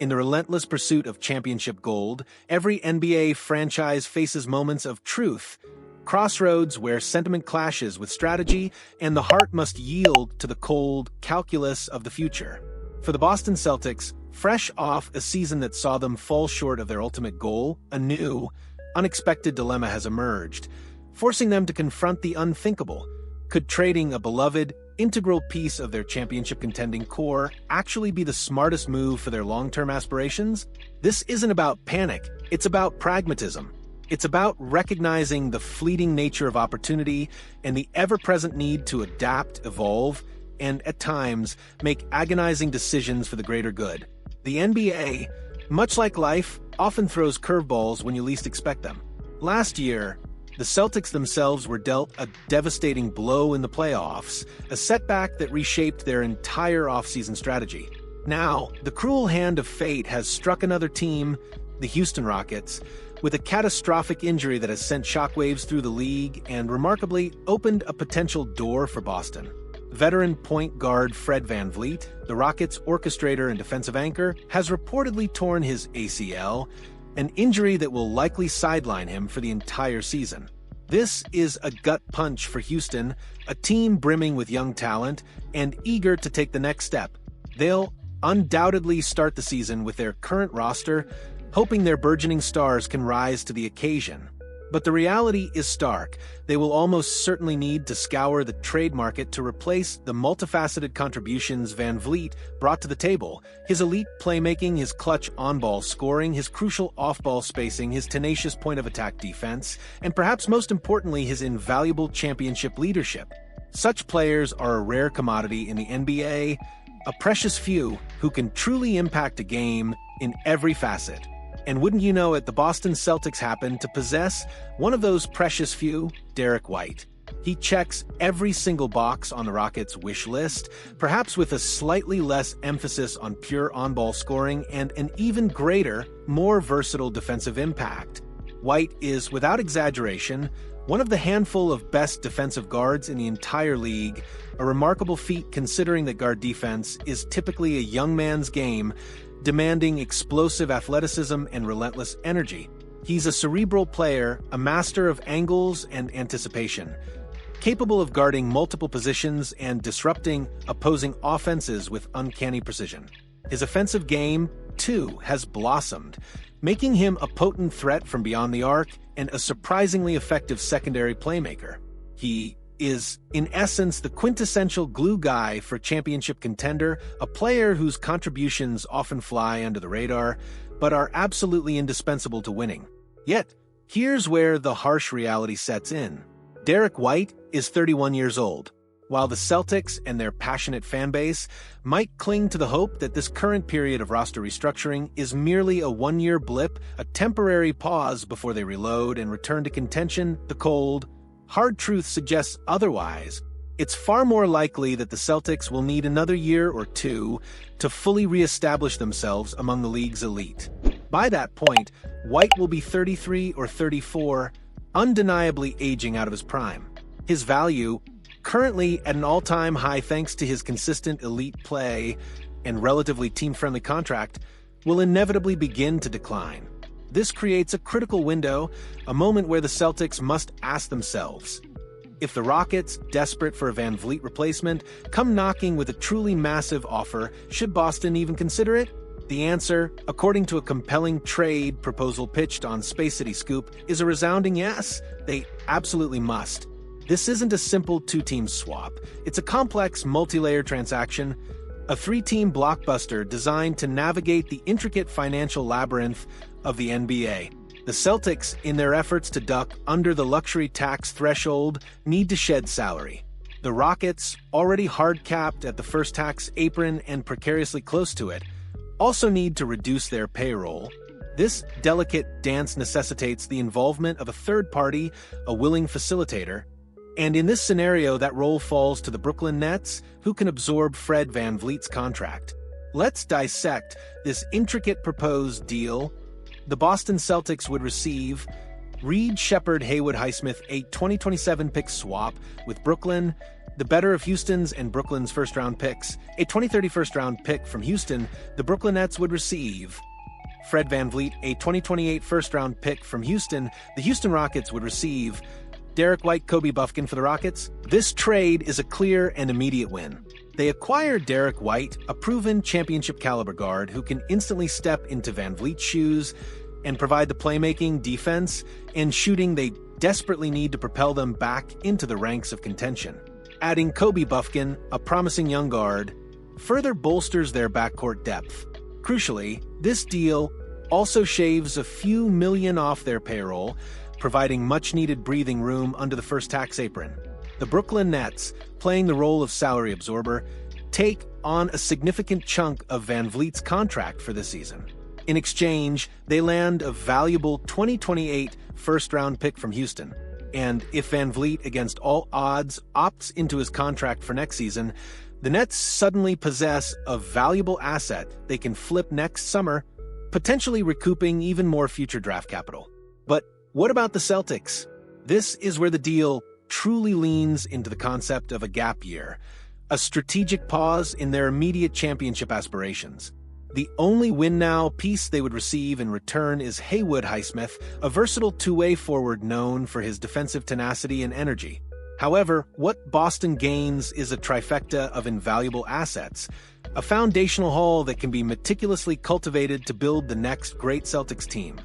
In the relentless pursuit of championship gold, every NBA franchise faces moments of truth, crossroads where sentiment clashes with strategy and the heart must yield to the cold calculus of the future. For the Boston Celtics, fresh off a season that saw them fall short of their ultimate goal, a new, unexpected dilemma has emerged, forcing them to confront the unthinkable. Could trading a beloved, integral piece of their championship-contending core actually be the smartest move for their long-term aspirations? This isn't about panic, it's about pragmatism. It's about recognizing the fleeting nature of opportunity and the ever-present need to adapt, evolve, and, at times, make agonizing decisions for the greater good. The NBA, much like life, often throws curveballs when you least expect them. Last year, the Celtics themselves were dealt a devastating blow in the playoffs, a setback that reshaped their entire offseason strategy. Now, the cruel hand of fate has struck another team, the Houston Rockets, with a catastrophic injury that has sent shockwaves through the league and, remarkably, opened a potential door for Boston. Veteran point guard Fred VanVleet, the Rockets' orchestrator and defensive anchor, has reportedly torn his ACL, an injury that will likely sideline him for the entire season. This is a gut punch for Houston, a team brimming with young talent and eager to take the next step. They'll undoubtedly start the season with their current roster, hoping their burgeoning stars can rise to the occasion. But the reality is stark. They will almost certainly need to scour the trade market to replace the multifaceted contributions VanVleet brought to the table. His elite playmaking, his clutch on-ball scoring, his crucial off-ball spacing, his tenacious point-of-attack defense, and perhaps most importantly, his invaluable championship leadership. Such players are a rare commodity in the NBA, a precious few who can truly impact a game in every facet. And wouldn't you know it, the Boston Celtics happen to possess one of those precious few, Derrick White. He checks every single box on the Rockets' wish list, perhaps with a slightly less emphasis on pure on-ball scoring and an even greater, more versatile defensive impact. White is, without exaggeration, one of the handful of best defensive guards in the entire league, a remarkable feat considering that guard defense is typically a young man's game, demanding explosive athleticism and relentless energy. He's a cerebral player, a master of angles and anticipation, capable of guarding multiple positions and disrupting opposing offenses with uncanny precision. His offensive game, too, has blossomed, making him a potent threat from beyond the arc and a surprisingly effective secondary playmaker. He is, in essence, the quintessential glue guy for championship contender, a player whose contributions often fly under the radar, but are absolutely indispensable to winning. Yet, here's where the harsh reality sets in. Derrick White is 31 years old. While the Celtics and their passionate fanbase might cling to the hope that this current period of roster restructuring is merely a one-year blip, a temporary pause before they reload and return to contention, the cold, hard truth suggests otherwise. It's far more likely that the Celtics will need another year or two to fully reestablish themselves among the league's elite. By that point, White will be 33 or 34, undeniably aging out of his prime. His value, currently at an all-time high thanks to his consistent elite play and relatively team-friendly contract, will inevitably begin to decline. This creates a critical window, a moment where the Celtics must ask themselves, if the Rockets, desperate for a VanVleet replacement, come knocking with a truly massive offer, should Boston even consider it? The answer, according to a compelling trade proposal pitched on Space City Scoop, is a resounding yes. They absolutely must. This isn't a simple two-team swap. It's a complex, multi-layer transaction, a three-team blockbuster designed to navigate the intricate financial labyrinth of the NBA. The Celtics, in their efforts to duck under the luxury tax threshold, need to shed salary. The Rockets, already hard-capped at the first tax apron and precariously close to it, also need to reduce their payroll. This delicate dance necessitates the involvement of a third party, a willing facilitator, and in this scenario, that role falls to the Brooklyn Nets, who can absorb Fred VanVleet's contract. Let's dissect this intricate proposed deal. The Boston Celtics would receive Reed Sheppard Haywood Highsmith, a 2027 pick swap with Brooklyn, the better of Houston's and Brooklyn's first-round picks. A 2030 first-round pick from Houston, the Brooklyn Nets would receive Fred VanVleet. A 2028 first-round pick from Houston, the Houston Rockets would receive Derrick White, Kobe Buffkin for the Rockets. This trade is a clear and immediate win. They acquired Derrick White, a proven championship-caliber guard who can instantly step into VanVleet's shoes and provide the playmaking, defense, and shooting they desperately need to propel them back into the ranks of contention. Adding Kobe Buffkin, a promising young guard, further bolsters their backcourt depth. Crucially, this deal also shaves a few million off their payroll, providing much-needed breathing room under the first tax apron. The Brooklyn Nets, playing the role of salary absorber, take on a significant chunk of VanVleet's contract for this season. In exchange, they land a valuable 2028 first-round pick from Houston. And if VanVleet, against all odds, opts into his contract for next season, the Nets suddenly possess a valuable asset they can flip next summer, potentially recouping even more future draft capital. But what about the Celtics? This is where the deal truly leans into the concept of a gap year, a strategic pause in their immediate championship aspirations. The only win-now piece they would receive in return is Haywood Highsmith, a versatile two-way forward known for his defensive tenacity and energy. However, what Boston gains is a trifecta of invaluable assets, a foundational haul that can be meticulously cultivated to build the next great Celtics team.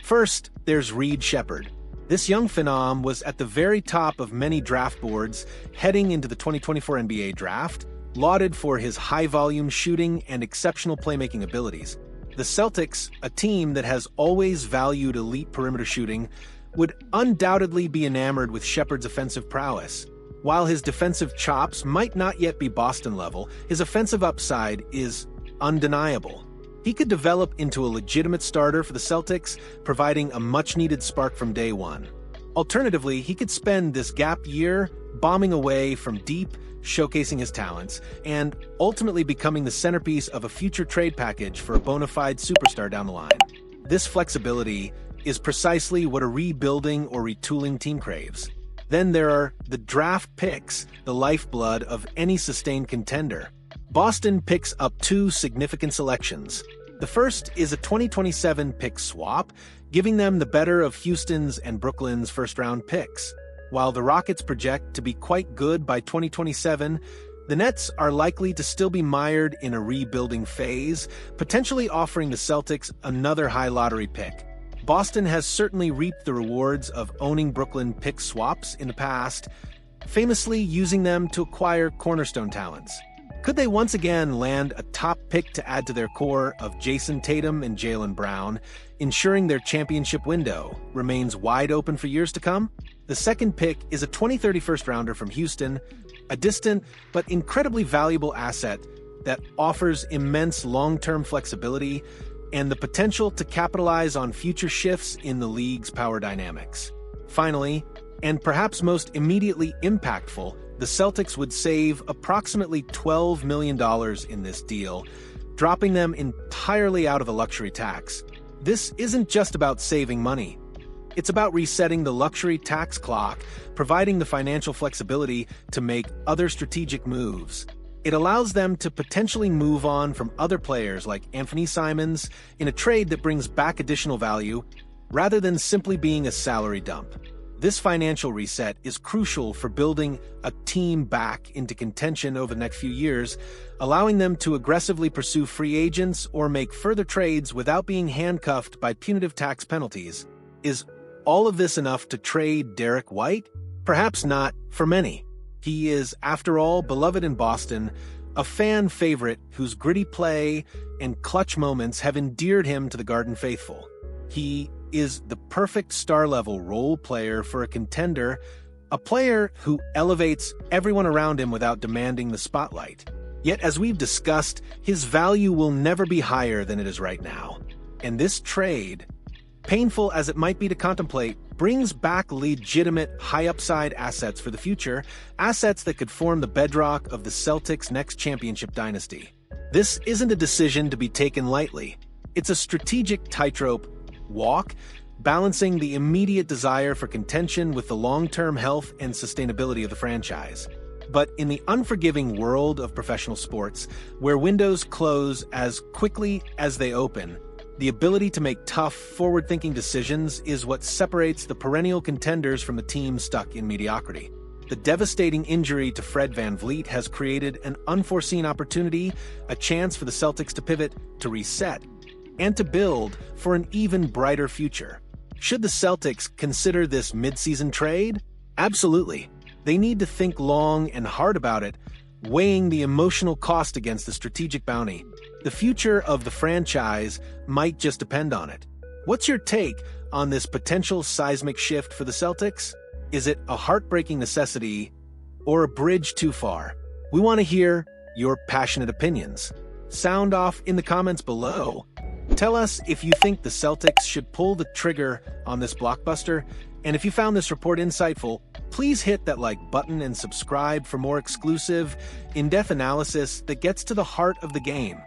First, there's Reed Sheppard. This young phenom was at the very top of many draft boards heading into the 2024 NBA draft, lauded for his high-volume shooting and exceptional playmaking abilities. The Celtics, a team that has always valued elite perimeter shooting, would undoubtedly be enamored with Sheppard's offensive prowess. While his defensive chops might not yet be Boston level, his offensive upside is undeniable. He could develop into a legitimate starter for the Celtics, providing a much-needed spark from day one. Alternatively, he could spend this gap year bombing away from deep, showcasing his talents, and ultimately becoming the centerpiece of a future trade package for a bona fide superstar down the line. This flexibility is precisely what a rebuilding or retooling team craves. Then there are the draft picks, the lifeblood of any sustained contender. Boston picks up two significant selections. The first is a 2027 pick swap, giving them the better of Houston's and Brooklyn's first-round picks. While the Rockets project to be quite good by 2027, the Nets are likely to still be mired in a rebuilding phase, potentially offering the Celtics another high lottery pick. Boston has certainly reaped the rewards of owning Brooklyn pick swaps in the past, famously using them to acquire cornerstone talents. Could they once again land a top pick to add to their core of Jason Tatum and Jaylen Brown, ensuring their championship window remains wide open for years to come? The second pick is a 2030 first-rounder from Houston, a distant but incredibly valuable asset that offers immense long-term flexibility and the potential to capitalize on future shifts in the league's power dynamics. Finally, and perhaps most immediately impactful, the Celtics would save approximately $12 million in this deal, dropping them entirely out of a luxury tax. This isn't just about saving money. It's about resetting the luxury tax clock, providing the financial flexibility to make other strategic moves. It allows them to potentially move on from other players like Anthony Simons in a trade that brings back additional value, rather than simply being a salary dump. This financial reset is crucial for building a team back into contention over the next few years, allowing them to aggressively pursue free agents or make further trades without being handcuffed by punitive tax penalties. Is all of this enough to trade Derrick White? Perhaps not for many. He is, after all, beloved in Boston, a fan favorite whose gritty play and clutch moments have endeared him to the Garden faithful. He is the perfect star-level role player for a contender, a player who elevates everyone around him without demanding the spotlight. Yet, as we've discussed, his value will never be higher than it is right now. And this trade, painful as it might be to contemplate, brings back legitimate high-upside assets for the future, assets that could form the bedrock of the Celtics' next championship dynasty. This isn't a decision to be taken lightly. It's a strategic tightrope walk, balancing the immediate desire for contention with the long-term health and sustainability of the franchise. But in the unforgiving world of professional sports, where windows close as quickly as they open, the ability to make tough, forward-thinking decisions is what separates the perennial contenders from the teams stuck in mediocrity. The devastating injury to Fred VanVleet has created an unforeseen opportunity, a chance for the Celtics to pivot, to reset, and to build for an even brighter future. Should the Celtics consider this mid-season trade? Absolutely. They need to think long and hard about it, weighing the emotional cost against the strategic bounty. The future of the franchise might just depend on it. What's your take on this potential seismic shift for the Celtics? Is it a heartbreaking necessity or a bridge too far? We want to hear your passionate opinions. Sound off in the comments below. Tell us if you think the Celtics should pull the trigger on this blockbuster, and if you found this report insightful, please hit that like button and subscribe for more exclusive, in-depth analysis that gets to the heart of the game.